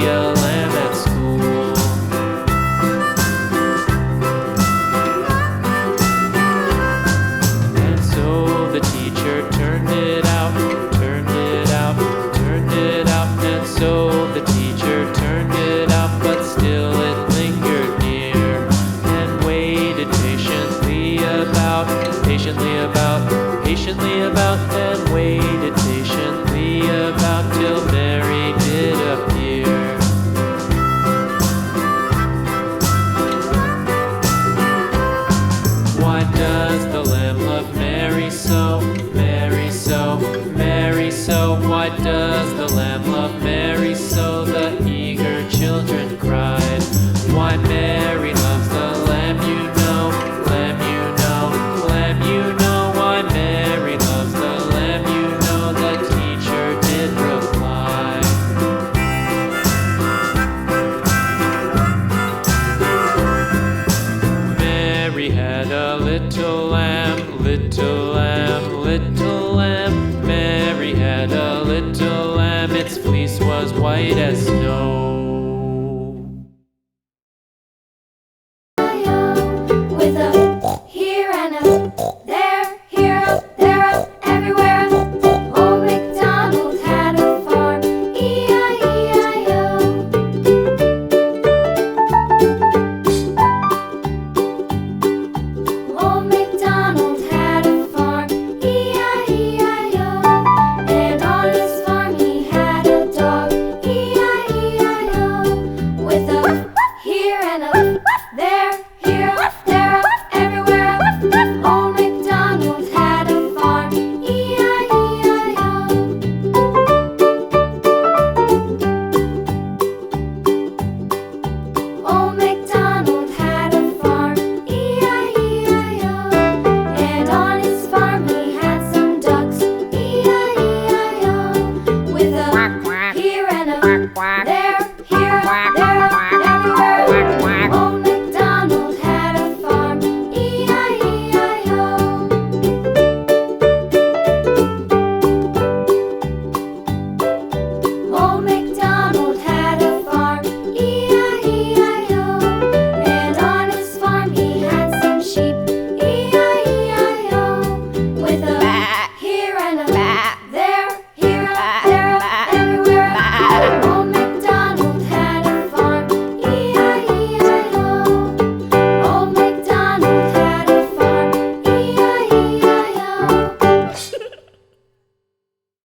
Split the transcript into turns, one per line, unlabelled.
a lamb at school. And so the teacher turned it out, turned it out, turned it out. And so the teacher turned it out, but still it lingered near, and waited patiently about, and waited patiently about till Mary did appear. Why does the lamb love Mary so, Mary so, Mary so? Why does the lamb love Mary so? The eager children cried. Why Mary loves the lamb, you know, lamb, you know, lamb, you know. Why Mary loves the lamb, you know, the teacher did reply. Mary had a little lamb, little lamb, little lamb. Mary had a little lamb, its fleece was white as snow.